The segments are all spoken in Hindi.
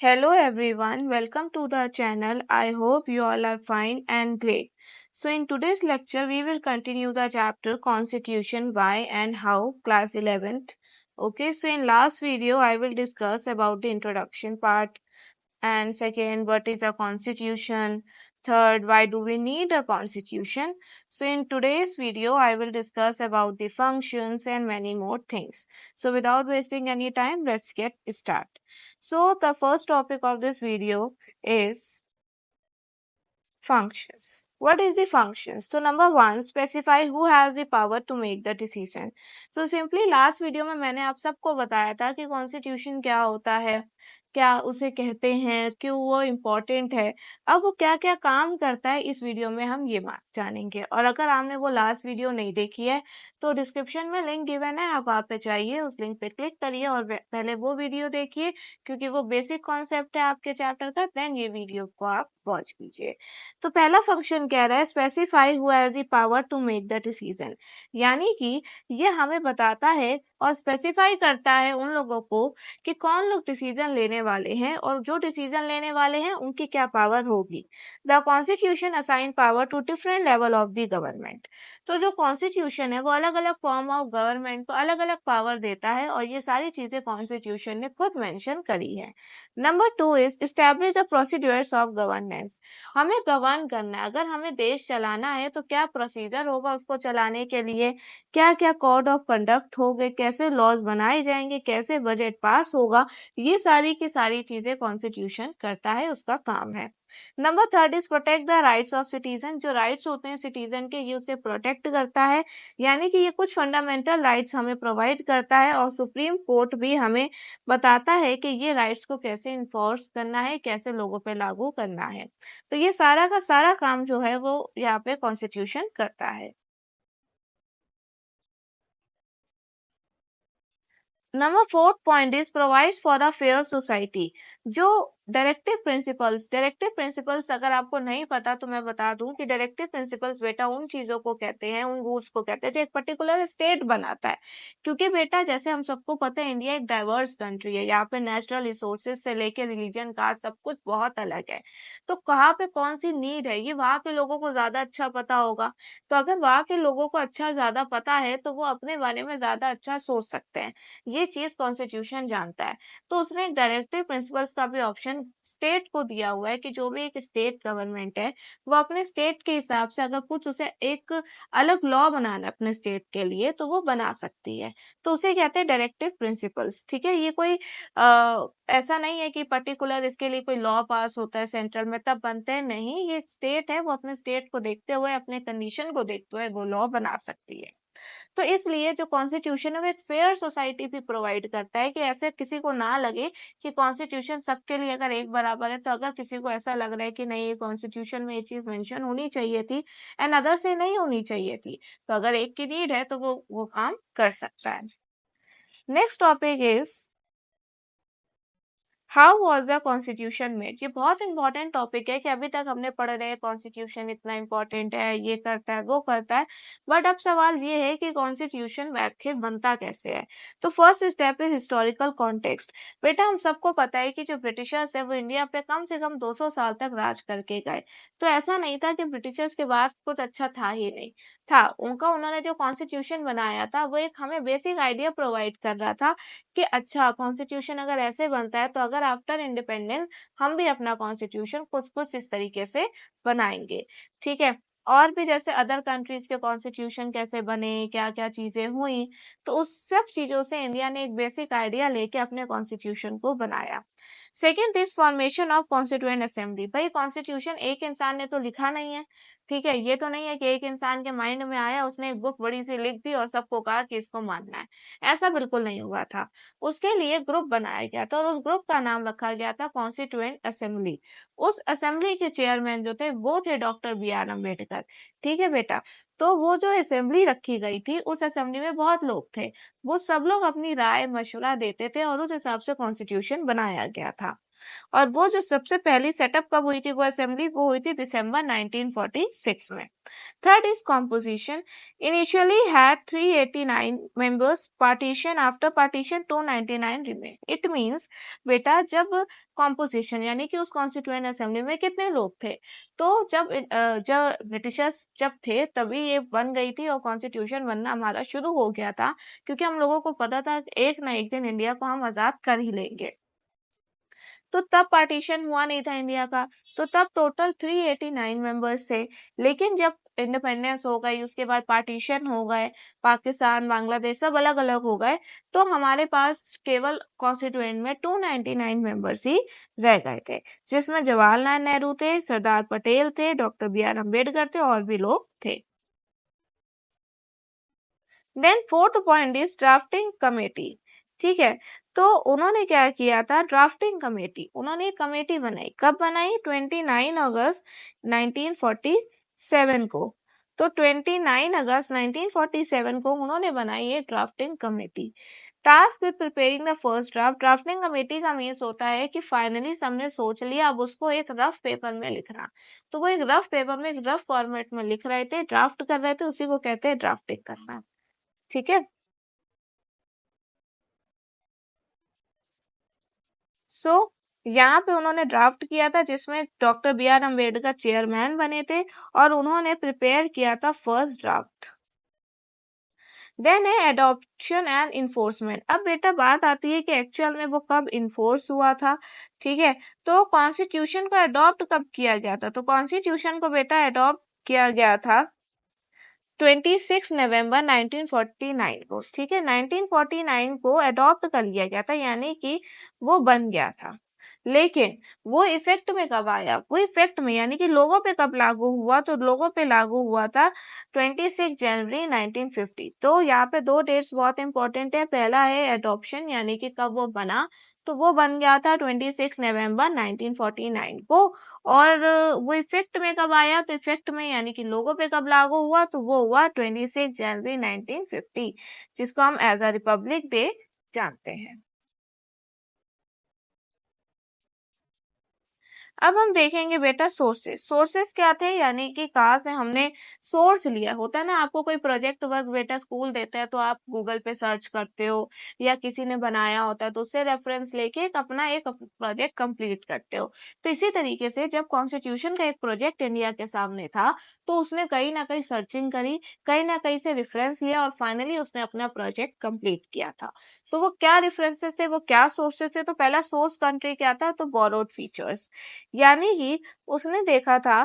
Hello everyone, welcome to the channel. I hope you all are fine and great. So in today's lecture we will continue the chapter Constitution Why and How class 11th. Okay, so in last video I will discuss about the introduction part, and second, what is a constitution, third, why do we need a constitution. So in today's video I will discuss about the functions and many more things. So without wasting any time, let's get started. So the first topic of this video is functions. What is the functions? So number one, specify who has the power to make the decision. So simply last video में मैंने आप सबको बताया था कि कॉन्स्टिट्यूशन क्या होता है, क्या उसे कहते हैं, क्यों वो इम्पोर्टेंट है, अब वो क्या क्या काम करता है, इस वीडियो में हम ये बात जानेंगे। और अगर आपने वो लास्ट वीडियो नहीं देखी है तो डिस्क्रिप्शन में लिंक गिवन है, आप वहाँ पे चाहिए, उस लिंक पे क्लिक करिए और पहले वो वीडियो देखिए क्योंकि वो बेसिक कॉन्सेप्ट है आपके चैप्टर का, देन ये वीडियो को आप वॉच कीजिए। तो पहला फंक्शन कह रहा है specify who has the power to make the decision, यानी कि ये हमें बताता है और स्पेसिफाई करता है उन लोगों को कि कौन लोग डिसीजन लेने वाले हैं और जो डिसीजन लेने वाले हैं उनकी क्या पावर होगी। The constitution assign power to different level of the government. तो जो कॉन्स्टिट्यूशन है वो अलग अलग फॉर्म ऑफ गवर्नमेंट को अलग अलग पावर देता है और ये सारी चीजें कॉन्स्टिट्यूशन ने खुद मेंशन करी है। Number two is establish the procedures of governance. हमें गवर्न करना है, अगर हमें देश चलाना है तो क्या प्रोसीजर होगा उसको चलाने के लिए, क्या क्या कोड ऑफ कंडक्ट होंगे, कैसे लॉज बनाए जाएंगे, कैसे बजट पास होगा, ये सारी की सारी चीजें कॉन्स्टिट्यूशन करता है, उसका काम है। Number third is protect the rights of citizen. जो राइट्स होते हैं सिटीजन के, ये उसे प्रोटेक्ट करता है, यानी कि ये कुछ फंडामेंटल राइट्स हमें प्रोवाइड करता है और सुप्रीम कोर्ट भी हमें बताता है कि ये राइट्स को कैसे इन्फोर्स करना है, कैसे लोगों पे लागू करना है। तो ये सारा का सारा काम जो है वो यहाँ पे कॉन्स्टिट्यूशन करता है। Number fourth point is provides for a fair society. जो डायरेक्टिव प्रिंसिपल्स अगर आपको नहीं पता तो मैं बता दूं कि डायरेक्टिव प्रिंसिपल्स बेटा उन चीजों को कहते हैं, उन रूल्स को कहते हैं जो एक पर्टिकुलर स्टेट बनाता है। क्योंकि बेटा जैसे हम सबको पता है इंडिया एक डाइवर्स कंट्री है, यहाँ पे नेचुरल रिसोर्सेज से लेके रिलीजन का सब कुछ बहुत अलग है। तो कहाँ पे कौन सी नीड है ये वहाँ के लोगों को ज्यादा अच्छा पता होगा। तो अगर वहाँ के लोगों को अच्छा ज्यादा पता है तो वो अपने बारे में ज्यादा अच्छा सोच सकते हैं, ये चीज कॉन्स्टिट्यूशन जानता है। तो उसने एक डायरेक्टिव प्रिंसिपल्स का भी ऑप्शन स्टेट को दिया हुआ है कि जो भी एक स्टेट गवर्नमेंट है वो अपने स्टेट के हिसाब से अगर कुछ उसे एक अलग लॉ बनाना है अपने स्टेट के लिए तो वो बना सकती है। तो उसे कहते हैं डायरेक्टिव प्रिंसिपल्स। ठीक है, ये कोई ऐसा नहीं है कि पर्टिकुलर इसके लिए कोई लॉ पास होता है सेंट्रल में तब बनते हैं, नहीं, ये स्टेट है, वो अपने स्टेट को देखते हुए अपने कंडीशन को देखते हुए वो लॉ बना सकती है। तो इसलिए जो कॉन्स्टिट्यूशन है वो एक फेयर सोसाइटी भी प्रोवाइड करता है कि ऐसे किसी को ना लगे कि कॉन्स्टिट्यूशन सबके लिए अगर एक बराबर है, तो अगर किसी को ऐसा लग रहा है कि नहीं ये कॉन्स्टिट्यूशन में ये चीज मेंशन होनी चाहिए थी एंड अदर से नहीं होनी चाहिए थी, तो अगर एक की नीड है तो वो काम कर सकता है। Next topic is how was the constitution made. ये बहुत इंपॉर्टेंट टॉपिक है कि अभी तक हमने पढ़ रहे हैं कॉन्स्टिट्यूशन इतना इंपॉर्टेंट है, ये करता है वो करता है, बट अब सवाल ये है कि कॉन्स्टिट्यूशन आखिर बनता कैसे है। तो first step is historical context. बेटा हम सबको पता है कि जो ब्रिटिशर्स है वो इंडिया पे कम से कम 200 साल तक राज करके गए। तो ऐसा नहीं था कि ब्रिटिशर्स के बाद कुछ अच्छा था ही नहीं, था उनका, उन्होंने जो कॉन्स्टिट्यूशन बनाया था वो एक हमें बेसिक आइडिया प्रोवाइड कर रहा था कि अच्छा कॉन्स्टिट्यूशन अगर ऐसे बनता है तो अगर आफ्टर इंडिपेंडेंस हम भी अपना कॉन्स्टिट्यूशन कुछ कुछ इस तरीके से बनाएंगे। ठीक है, और भी जैसे अदर कंट्रीज के कॉन्स्टिट्यूशन कैसे बने, क्या क्या चीजें हुई, तो उस सब चीजों से इंडिया ने एक बेसिक आइडिया लेके अपने कॉन्स्टिट्यूशन को बनाया। Second this formation of constituent assembly. भाई कॉन्स्टिट्यूशन एक इंसान ने तो लिखा नहीं है, ठीक है, ये तो नहीं है कि एक इंसान के माइंड में आया उसने एक बुक बड़ी सी लिख दी और सबको कहा कि इसको मानना है, ऐसा बिल्कुल नहीं हुआ था। उसके लिए ग्रुप बनाया गया था और उस ग्रुप का नाम रखा गया था कॉन्स्टिट्यूएंट असेंबली। उस असेंबली के चेयरमैन जो थे वो थे डॉक्टर बी आर अम्बेडकर। ठीक है बेटा। तो वो जो असेंबली रखी गई थी, उस असेंबली में बहुत लोग थे, वो सब लोग अपनी राय मशवरा देते थे और उस हिसाब से कॉन्स्टिट्यूशन बनाया गया था। और वो जो सबसे पहली सेटअप कब हुई थी वो असेंबली, वो हुई थी दिसंबर 1946 में। Third is composition. Initially had 389 members. Partition after partition 299 remain. It means बेटा जब कॉम्पोजिशन यानी कि उस कॉन्स्टिट्यूएंट असेंबली में कितने लोग थे, तो जब ब्रिटिशर्स जब थे तभी ये बन गई थी और कॉन्स्टिट्यूशन बनना हमारा शुरू हो गया था, क्योंकि हम लोगों को पता था कि एक ना एक दिन इंडिया को हम आजाद कर ही लेंगे। तो तब पार्टीशन हुआ नहीं था इंडिया का, तो तब टोटल 389 मेंबर्स थे। लेकिन जब इंडिपेंडेंस हो गई, उसके बाद पार्टीशन हो गए, पाकिस्तान बांग्लादेश सब अलग अलग हो गए, तो हमारे पास केवल कॉन्स्टिट्यूएंट में 299 मेंबर्स ही रह गए थे, जिसमें जवाहरलाल नेहरू थे, सरदार पटेल थे, डॉक्टर बी आर अम्बेडकर थे और भी लोग थे। Then fourth point is drafting committee. ठीक है, तो उन्होंने क्या किया था, ड्राफ्टिंग कमेटी, उन्होंने एक कमेटी बनाई। कब बनाई? 29 अगस्त 1947 को। तो 29 अगस्त 1947 को उन्होंने बनाई एक drafting committee. Task with preparing the first draft. Drafting committee का मीन्स होता है कि फाइनली सबने सोच लिया, अब उसको एक रफ पेपर में लिखना। तो वो एक रफ पेपर में, एक रफ फॉर्मेट में लिख रहे थे, ड्राफ्ट कर रहे थे, उसी को कहते हैं ड्राफ्टिंग करना। ठीक है। सो यहाँ पे उन्होंने ड्राफ्ट किया था, जिसमें doctor B R Ambedkar chairman बने थे और उन्होंने प्रिपेयर किया था फर्स्ट ड्राफ्ट। देन है एडॉप्शन एंड इन्फोर्समेंट। अब बेटा बात आती है कि एक्चुअल में वो कब इन्फोर्स हुआ था। ठीक है, तो कॉन्स्टिट्यूशन को अडॉप्ट कब किया गया था? तो कॉन्स्टिट्यूशन को बेटा अडॉप्ट किया गया था 26 नवंबर 1949 को। ठीक है, 1949 को अडॉप्ट कर लिया गया था, यानी कि वो बन गया था। लेकिन वो इफेक्ट में कब आया? वो इफेक्ट में यानी कि लोगों पे कब लागू हुआ? तो लोगों पे लागू हुआ था 26 जनवरी 1950। तो यहाँ पे दो डेट्स बहुत इंपॉर्टेंट है। पहला है एडॉप्शन यानी कि कब वो बना, तो वो बन गया था 26 नवंबर 1949 को। और वो इफेक्ट में कब आया? तो इफेक्ट में यानी कि लोगों पे कब लागू हुआ, तो वो हुआ 26 जनवरी 1950, जिसको हम एज अ रिपब्लिक डे जानते हैं। अब हम देखेंगे बेटा सोर्सेस। सोर्सेस क्या थे, यानी कि कहाँ से हमने सोर्स लिया। होता है ना, आपको कोई प्रोजेक्ट वर्क बेटा स्कूल देता है तो आप गूगल पे सर्च करते हो, या किसी ने बनाया होता है तो उससे रेफरेंस लेके अपना एक प्रोजेक्ट कंप्लीट करते हो। तो इसी तरीके से जब कॉन्स्टिट्यूशन का एक प्रोजेक्ट इंडिया के सामने था, तो उसने कहीं ना कहीं सर्चिंग करी, कहीं ना कहीं से रेफरेंस लिया और फाइनली उसने अपना प्रोजेक्ट कंप्लीट किया था। तो वो क्या रेफरेंसेस थे, वो क्या सोर्सेस थे? तो पहला सोर्स कंट्री क्या था? तो बोरोड फीचर्स, यानी कि उसने देखा था,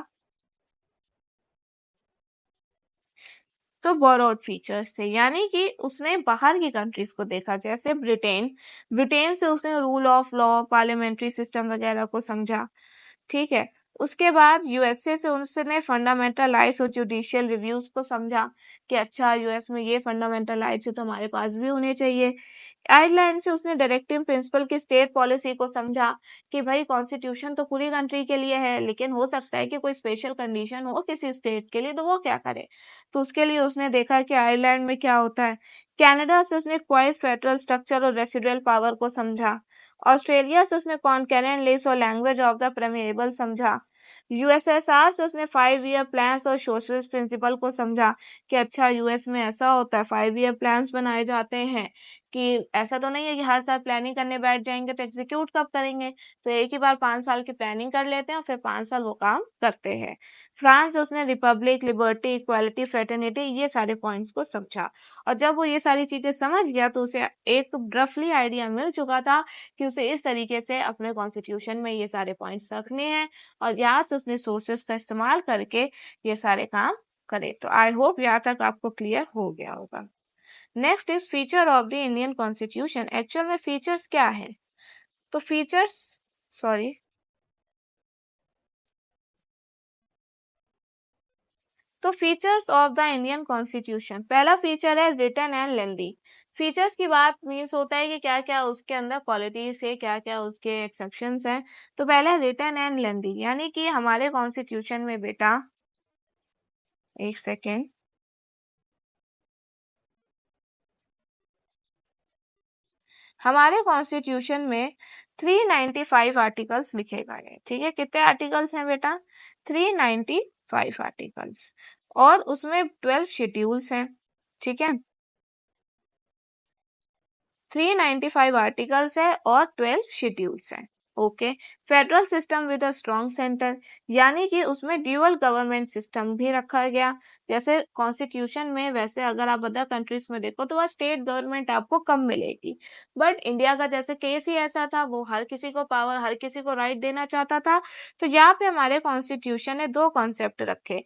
तो बोरोड फीचर्स थे, यानी कि उसने बाहर की कंट्रीज को देखा, जैसे ब्रिटेन। ब्रिटेन से उसने rule of law, parliamentary system वगैरह को समझा। ठीक है, उसके बाद यूएसए से उसने फंडामेंटल राइट्स और जुडिशियल रिव्यूज को समझा कि अच्छा यूएस में ये फंडामेंटल राइट्स है तो हमारे पास भी होने चाहिए। आयरलैंड से उसने डायरेक्टिव प्रिंसिपल की स्टेट पॉलिसी को समझा कि भाई कॉन्स्टिट्यूशन तो पूरी कंट्री के लिए है, लेकिन हो सकता है कि कोई स्पेशल कंडीशन हो किसी स्टेट के लिए, तो वो क्या करे। तो उसके लिए उसने देखा कि आयरलैंड में क्या होता है। कनाडा से उसने क्वाइस फेडरल स्ट्रक्चर और रेसिडुअल पावर को समझा। ऑस्ट्रेलिया से उसने कॉन्करेंट लिस्ट और लैंग्वेज ऑफ द प्रेमिएबल समझा। यूएसएसआर से उसने 5 ईयर प्लान्स और सोशलिस्ट प्रिंसिपल को समझा कि अच्छा यूएस में ऐसा होता है, 5 ईयर प्लान्स बनाए जाते हैं, कि ऐसा तो नहीं है कि हर साल प्लानिंग करने बैठ जाएंगे तो एग्जीक्यूट कब करेंगे, तो एक ही बार 5 साल की प्लानिंग कर लेते हैं और फिर 5 साल वो काम करते हैं। फ्रांस से उसने रिपब्लिक, लिबर्टी, इक्वालिटी, फ्रेटर्निटी, ये सारे पॉइंट्स को समझा। और जब वो ये सारी चीजें समझ गया तो उसे एक रफली आइडिया मिल चुका था कि उसे इस तरीके से अपने कॉन्स्टिट्यूशन में ये सारे पॉइंट्स रखने हैं, और यहाँ से उसने सोर्सेस का इस्तेमाल करके ये सारे काम करे। तो आई होप यहाँ तक आपको क्लियर हो गया होगा। Next is feature of the Indian constitution. Actual में फीचर्स क्या है? तो फीचर्स, सॉरी, तो features of the Indian constitution, पहला फीचर है रिटन एंड लेंदी। फीचर्स की बात मीन्स होता है कि क्या क्या उसके अंदर क्वालिटीज है, क्या क्या उसके एक्सेप्शंस हैं। तो पहला रिटन एंड लेंदी, यानी कि हमारे कॉन्स्टिट्यूशन में बेटा एक सेकेंड। हमारे कॉन्स्टिट्यूशन में 395 आर्टिकल्स लिखे गए हैं। ठीक है, कितने आर्टिकल्स हैं बेटा? 395 आर्टिकल्स, और उसमें 12 शेड्यूल्स हैं। ठीक है, 395 आर्टिकल्स है और 12 शेड्यूल्स हैं। Okay, federal system with a strong centre, यानी कि उसमें ड्यूअल गवर्नमेंट सिस्टम भी रखा गया। जैसे कॉन्स्टिट्यूशन में, वैसे अगर आप अदर कंट्रीज में देखो तो वह स्टेट गवर्नमेंट आपको कम मिलेगी, बट इंडिया का जैसे केस ही ऐसा था, वो हर किसी को पावर, हर किसी को राइट देना चाहता था। तो यहाँ पे हमारे कॉन्स्टिट्यूशन ने दो कॉन्सेप्ट रखे।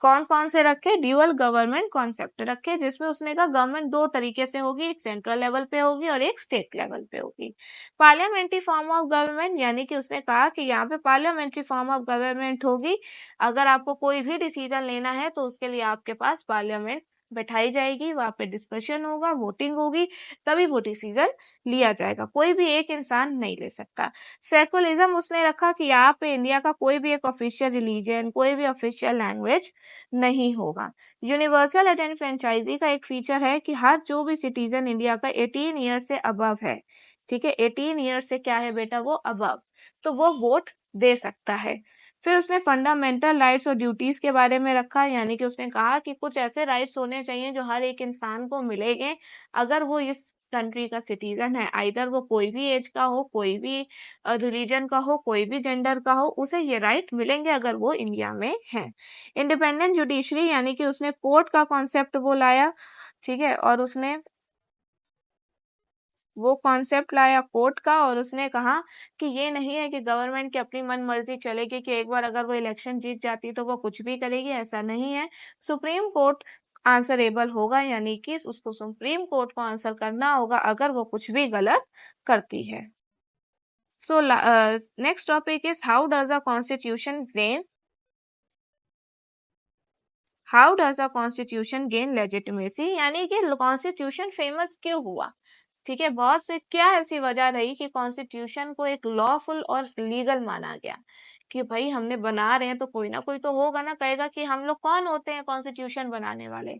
कौन कौन से रखे? ड्यूअल गवर्नमेंट कॉन्सेप्ट रखे, जिसमें उसने कहा गवर्नमेंट दो तरीके से होगी, एक सेंट्रल लेवल पे होगी और एक स्टेट लेवल पे होगी। पार्लियामेंट्री फॉर्म ऑफ गवर्नमेंट, यानी कि उसने कहा कि यहाँ पे पार्लियामेंट्री फॉर्म ऑफ गवर्नमेंट होगी। अगर आपको कोई भी डिसीजन लेना है तो उसके लिए आपके पास पार्लियामेंट बैठाई जाएगी, वहां पे डिस्कशन होगा, वोटिंग होगी, तभी वो डिसीजन लिया जाएगा। कोई भी एक इंसान नहीं ले सकता। सेकुलरिज्म उसने रखा कि यहाँ पे इंडिया का कोई भी एक ऑफिशियल रिलीजन, कोई भी ऑफिशियल लैंग्वेज नहीं होगा। यूनिवर्सल एंड फ्रेंचाइजी का एक फीचर है कि हर जो भी सिटीजन इंडिया का 18 ईयर से अबव है, ठीक है, 18 ईयर से क्या है बेटा, वो अबव, तो वो वोट दे सकता है। फिर उसने फंडामेंटल राइट्स और ड्यूटीज के बारे में रखा, यानी कि उसने कहा कि कुछ ऐसे राइट्स होने चाहिए जो हर एक इंसान को मिलेंगे अगर वो इस कंट्री का सिटीजन है। आइदर वो कोई भी एज का हो, कोई भी रिलीजन का हो, कोई भी जेंडर का हो, उसे ये राइट मिलेंगे अगर वो इंडिया में है। इंडिपेंडेंट जुडिशरी, यानी कि उसने कोर्ट का कॉन्सेप्ट वो लाया, ठीक है, और उसने वो कॉन्सेप्ट लाया कोर्ट का, और उसने कहा कि ये नहीं है कि गवर्नमेंट की अपनी मन मर्जी चलेगी, कि एक बार अगर वो इलेक्शन जीत जाती तो वो कुछ भी करेगी, ऐसा नहीं है। सुप्रीम कोर्ट आंसरेबल होगा, यानी कि उसको सुप्रीम कोर्ट को आंसर करना होगा अगर वो कुछ भी गलत करती है। So next topic is how does a constitution gain how does a constitution gain legitimacy, यानी कि कॉन्स्टिट्यूशन फेमस क्यों हुआ। ठीक है, बहुत से क्या ऐसी वजह रही कि कॉन्स्टिट्यूशन को एक लॉफुल और लीगल माना गया, कि भाई हमने बना रहे हैं तो कोई ना कोई तो होगा ना, कहेगा कि हम लोग कौन होते हैं कॉन्स्टिट्यूशन बनाने वाले।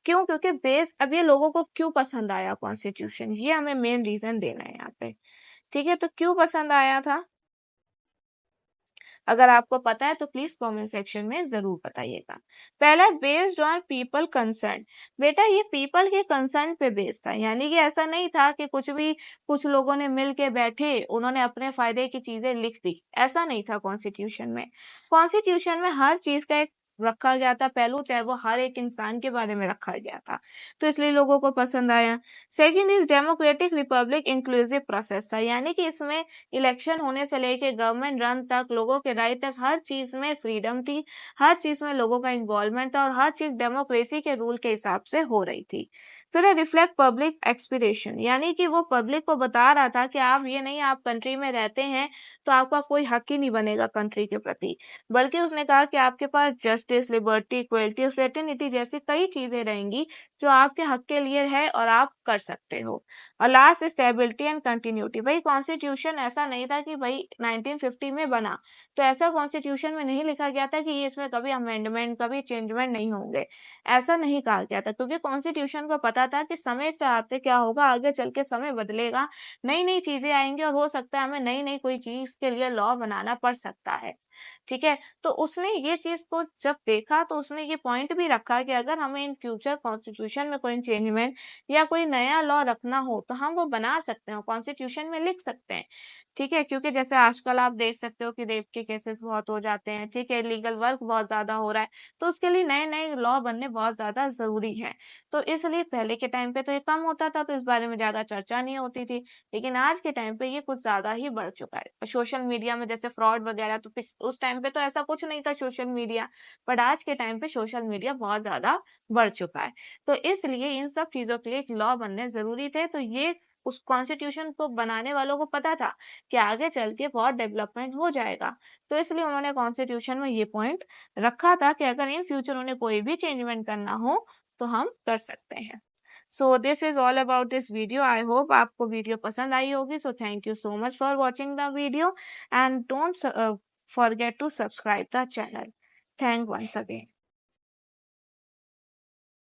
क्यों? क्योंकि बेस, अब ये लोगों को क्यों पसंद आया कॉन्स्टिट्यूशन, ये हमें मेन रीजन देना है यहाँ पे। ठीक है, तो क्यों पसंद आया था, अगर आपको पता है तो प्लीज कमेंट सेक्शन में जरूर बताइएगा। पहला, बेस्ड ऑन पीपल कंसर्न। बेटा ये पीपल के कंसर्न पे बेस्ड था, यानी कि ऐसा नहीं था कि कुछ लोगों ने मिल के बैठे, उन्होंने अपने फायदे की चीजें लिख दी, ऐसा नहीं था कॉन्स्टिट्यूशन में। कॉन्स्टिट्यूशन में हर चीज का एक रखा गया था पहलू, चाहे वो हर एक इंसान के बारे में रखा गया था, तो इसलिए लोगों को पसंद आया। Second is democratic Republic inclusive process था, यानी कि इसमें इलेक्शन होने से लेके गवर्नमेंट रन तक, लोगों के राइट तक, हर चीज में फ्रीडम थी, हर चीज में लोगों का इन्वॉल्वमेंट था, और हर चीज डेमोक्रेसी के रूल के हिसाब से हो रही थी। फिर रिफ्लेक्ट पब्लिक एक्सपीरेशन, यानी कि वो पब्लिक को बता रहा था कि आप ये नहीं, आप कंट्री में रहते हैं तो आपका कोई हक ही नहीं बनेगा कंट्री के प्रति, बल्कि उसने कहा कि आपके पास जस्टिस, लिबर्टी, इक्वलिटी और फ्रेटर्निटी जैसी कई चीजें रहेंगी जो आपके हक के लिए है और आप कर सकते हो। और लास्ट, स्टेबिलिटी एंड कंटिन्यूटी। भाई कॉन्स्टिट्यूशन ऐसा नहीं था कि भाई 1950 में बना तो ऐसा कॉन्स्टिट्यूशन में नहीं लिखा गया था कि ये इसमें कभी अमेंडमेंट, कभी चेंजमेंट नहीं होंगे, ऐसा नहीं कहा गया था, क्योंकि कॉन्स्टिट्यूशन को पता था कि समय से आते क्या होगा, आगे चल के समय बदलेगा, नई नई चीजें आएंगी, और हो सकता है हमें नई नई कोई चीज के लिए लॉ बनाना पड़ सकता है। ठीक है, तो उसने ये चीज को जब देखा तो उसने ये पॉइंट भी रखा कि अगर हमें इन फ्यूचर कॉन्स्टिट्यूशन में कोई चेंजमेंट या कोई नया लॉ रखना हो तो हम वो बना सकते हैं, कॉन्स्टिट्यूशन में लिख सकते हैं। ठीक है, क्योंकि जैसे आजकल आप देख सकते हो कि रेप के केसेस बहुत हो जाते हैं, ठीक है, लीगल वर्क बहुत ज्यादा हो रहा है, तो उसके लिए नए नए लॉ बनने बहुत ज्यादा जरूरी है। तो इसलिए पहले के टाइम पे तो ये कम होता था, तो इस बारे में ज्यादा चर्चा नहीं होती थी, लेकिन आज के टाइम पे ये कुछ ज्यादा ही बढ़ चुका है। सोशल मीडिया में जैसे फ्रॉड वगैरह, तो उस टाइम पे तो ऐसा कुछ नहीं था सोशल मीडिया, बट आज के टाइम पे सोशल मीडिया बहुत ज्यादा बढ़ चुका है, तो इसलिए इन सब चीजों के लिए एक लॉ बनने जरूरी थे। तो ये उस कॉन्स्टिट्यूशन को बनाने वालों को पता था कि आगे चल के बहुत डेवलपमेंट हो जाएगा, तो इसलिए उन्होंने कॉन्स्टिट्यूशन में ये पॉइंट रखा था कि अगर इन फ्यूचर उन्हें कोई भी चेंजमेंट करना हो तो हम कर सकते हैं। So this is all about this video. I hope आपको वीडियो पसंद आई होगी। So thank you so much for watching the video and don't forget to subscribe the channel. Thank once again.